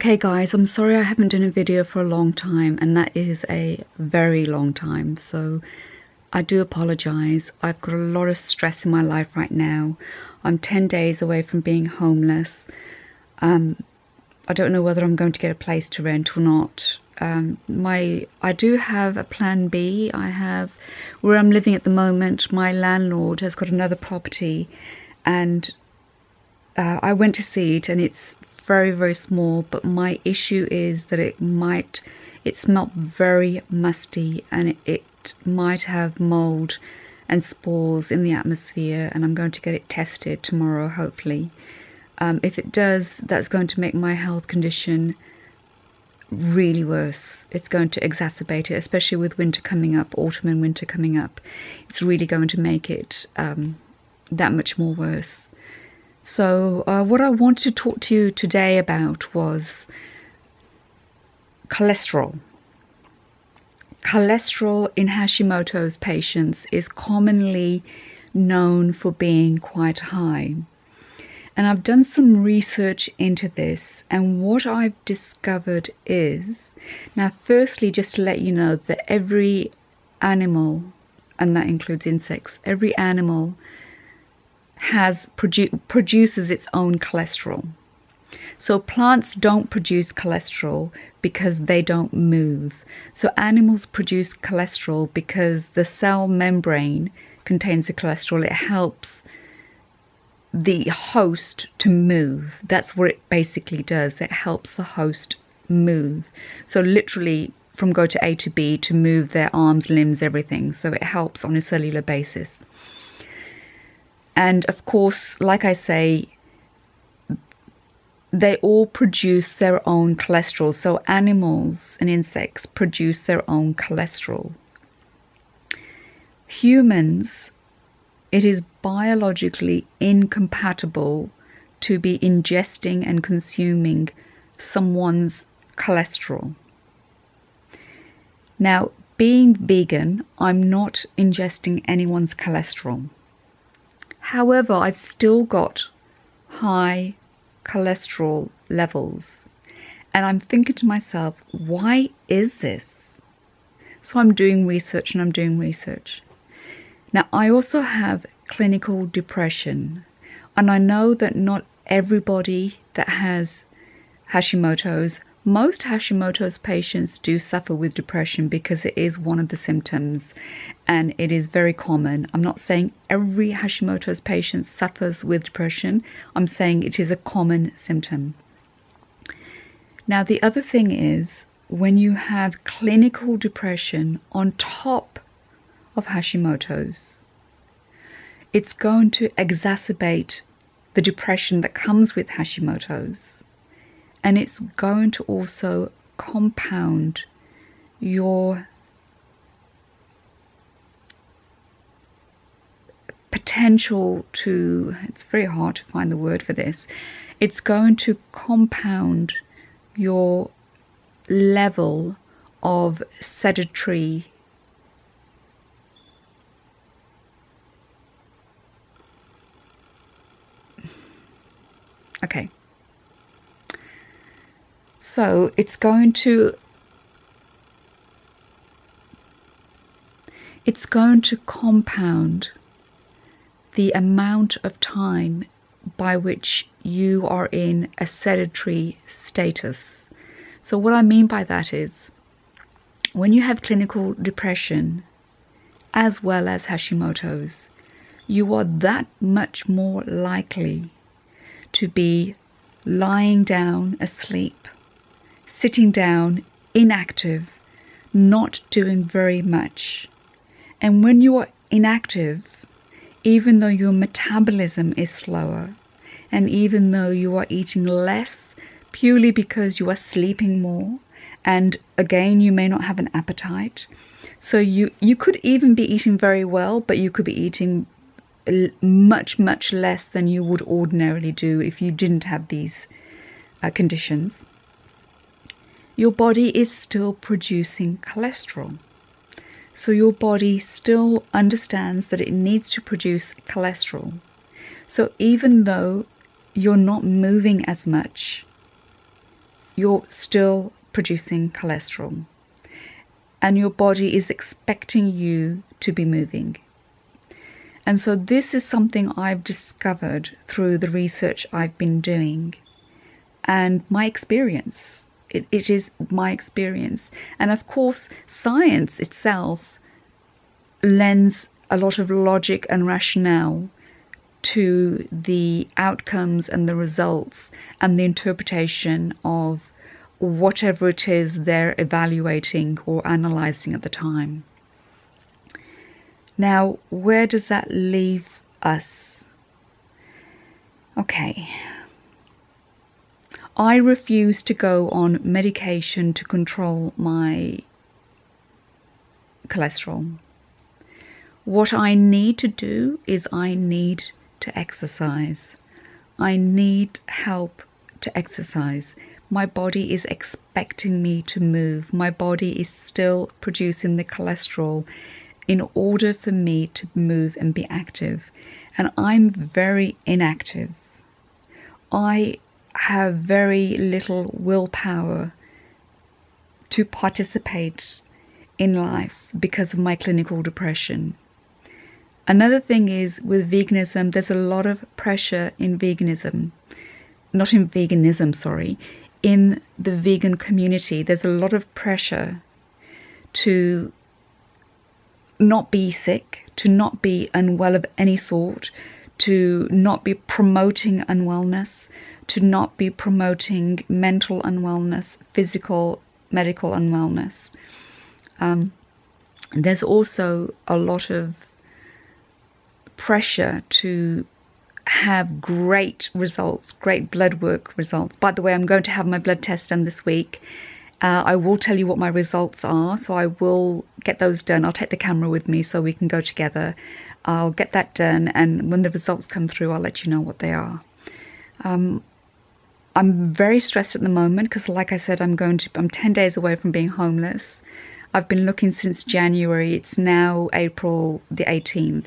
Okay guys, I'm sorry I haven't done a video for a long time, and that is a very long time, so I do apologize. I've got a lot of stress in my life right now. I'm 10 days away from being homeless. I don't know whether I'm going to get a place to rent or not. I do have a plan B. Where I'm living at the moment, my landlord has got another property, and I went to see it, and it's very, very small, but my issue is that it smelled very musty, and it might have mold and spores in the atmosphere, and I'm going to get it tested tomorrow, hopefully. If it does, that's going to make my health condition really worse. It's going to exacerbate it, especially with winter coming up, autumn and winter coming up. It's really going to make it that much more worse. So what I wanted to talk to you today about was cholesterol. Cholesterol in Hashimoto's patients is commonly known for being quite high. And I've done some research into this, and what I've discovered is, now firstly, just to let you know that every animal, and that includes insects, every animal produces its own cholesterol. So plants don't produce cholesterol because they don't move. So animals produce cholesterol because the cell membrane contains the cholesterol. It helps the host to move. That's what it basically does. It helps the host move. So literally from go to A to B, to move their arms, limbs, everything. So it helps on a cellular basis. And of course, like I say, they all produce their own cholesterol. So animals and insects produce their own cholesterol. Humans, it is biologically incompatible to be ingesting and consuming someone's cholesterol. Now, being vegan, I'm not ingesting anyone's cholesterol. However, I've still got high cholesterol levels, and I'm thinking to myself, why is this? So I'm doing research, and I'm doing research. Now, I also have clinical depression, and I know that not everybody that has Hashimoto's, most Hashimoto's patients do suffer with depression because it is one of the symptoms, and it is very common. I'm not saying every Hashimoto's patient suffers with depression. I'm saying it is a common symptom. Now, the other thing is, when you have clinical depression on top of Hashimoto's, it's going to exacerbate the depression that comes with Hashimoto's. And it's going to also compound your potential to, it's very hard to find the word for this, it's going to compound your level of sedentary So it's going to compound the amount of time by which you are in a sedentary status. So what I mean by that is, when you have clinical depression as well as Hashimoto's, you are that much more likely to be lying down asleep, sitting down, inactive, not doing very much. And when you are inactive, even though your metabolism is slower, and even though you are eating less purely because you are sleeping more, and again, you may not have an appetite. So you could even be eating very well, but you could be eating much, much less than you would ordinarily do if you didn't have these conditions. Your body is still producing cholesterol. So your body still understands that it needs to produce cholesterol. So even though you're not moving as much, you're still producing cholesterol, and your body is expecting you to be moving. And so this is something I've discovered through the research I've been doing and my experience. It is my experience. And of course, science itself lends a lot of logic and rationale to the outcomes and the results and the interpretation of whatever it is they're evaluating or analyzing at the time. Now, where does that leave us? Okay. I refuse to go on medication to control my cholesterol. What I need to do is I need to exercise. I need help to exercise. My body is expecting me to move. My body is still producing the cholesterol in order for me to move and be active. And I'm very inactive. I have very little willpower to participate in life because of my clinical depression. Another thing is with veganism, there's a lot of pressure in veganism. Not in veganism, sorry. In the vegan community, there's a lot of pressure to not be sick, to not be unwell of any sort, to not be promoting unwellness, to not be promoting mental unwellness, physical, medical unwellness. There's also a lot of pressure to have great results, great blood work results. By the way, I'm going to have my blood test done this week. I will tell you what my results are, so I will get those done. I'll take the camera with me so we can go together. I'll get that done, and when the results come through, I'll let you know what they are. I'm very stressed at the moment because, like I said, I'm 10 days away from being homeless. I've been looking since January. It's now April the 18th,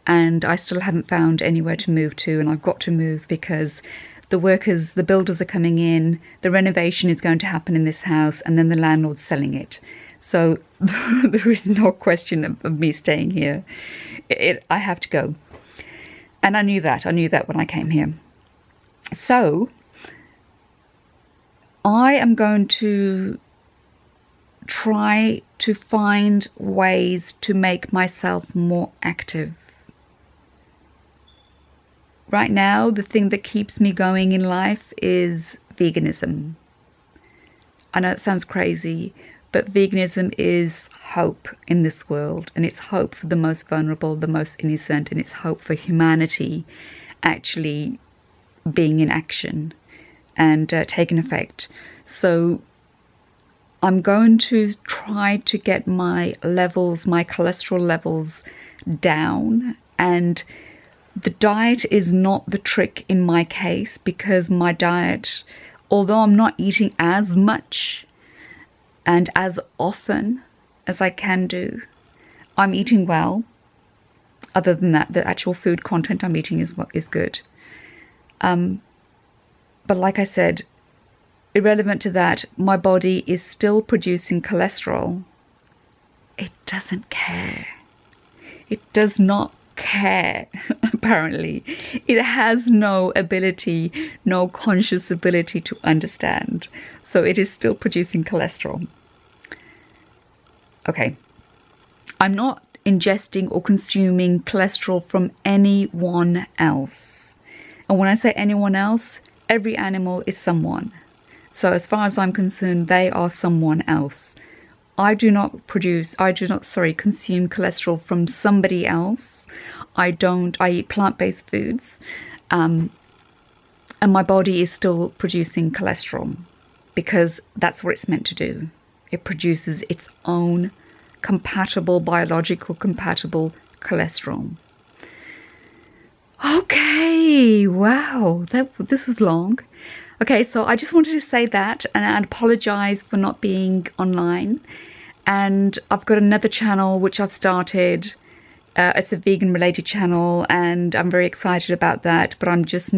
and I still haven't found anywhere to move to, and I've got to move because the builders are coming in, the renovation is going to happen in this house, and then the landlord's selling it. So there is no question of me staying here. I have to go. And I knew that when I came here. So I am going to try to find ways to make myself more active. Right now, the thing that keeps me going in life is veganism. I know it sounds crazy, but veganism is hope in this world, and it's hope for the most vulnerable, the most innocent, and it's hope for humanity actually being in action and taking effect. So I'm going to try to get my cholesterol levels down, and the diet is not the trick in my case, because my diet, although I'm not eating as much and as often as I can do, I'm eating well. Other than that, the actual food content I'm eating is good. But like I said, irrelevant to that, my body is still producing cholesterol. It doesn't care. It does not care, apparently. It has no ability, no conscious ability to understand. So it is still producing cholesterol. Okay. I'm not ingesting or consuming cholesterol from anyone else. And when I say anyone else, every animal is someone. So as far as I'm concerned, they are someone else. I do not consume cholesterol from somebody else. I eat plant-based foods, and my body is still producing cholesterol because that's what it's meant to do. It produces its own biological compatible cholesterol. Okay, wow, this was long. Okay, so I just wanted to say that, and I apologize for not being online. And I've got another channel which I've started. It's a vegan related channel, and I'm very excited about that, but I just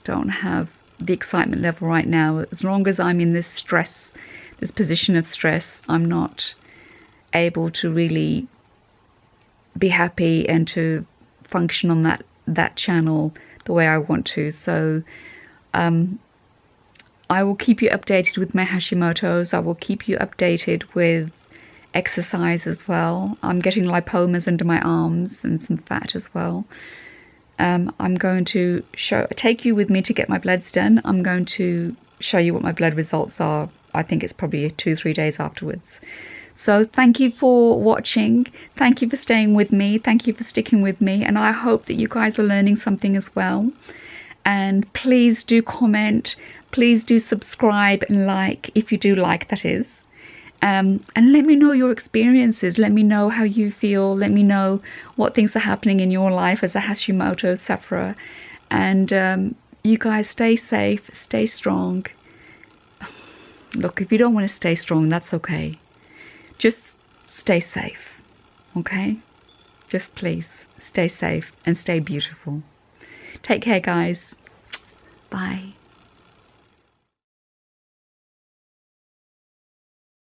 don't have the excitement level right now. As long as I'm in this stress, this position of stress, I'm not able to really be happy and to function on that channel the way I want to. So I will keep you updated with my Hashimoto's. I will keep you updated with exercise as well. I'm getting lipomas under my arms and some fat as well. I'm going to take you with me to get my bloods done. I'm going to show you what my blood results are. I think it's probably 2-3 days afterwards. So thank you for watching. Thank you for staying with me. Thank you for sticking with me. And I hope that you guys are learning something as well. And please do comment. Please do subscribe and like, if you do like, that is. And let me know your experiences. Let me know how you feel. Let me know what things are happening in your life as a Hashimoto sufferer. And you guys stay safe, stay strong. Look, if you don't want to stay strong, that's okay. Just stay safe, okay? Just please stay safe and stay beautiful. Take care, guys. Bye.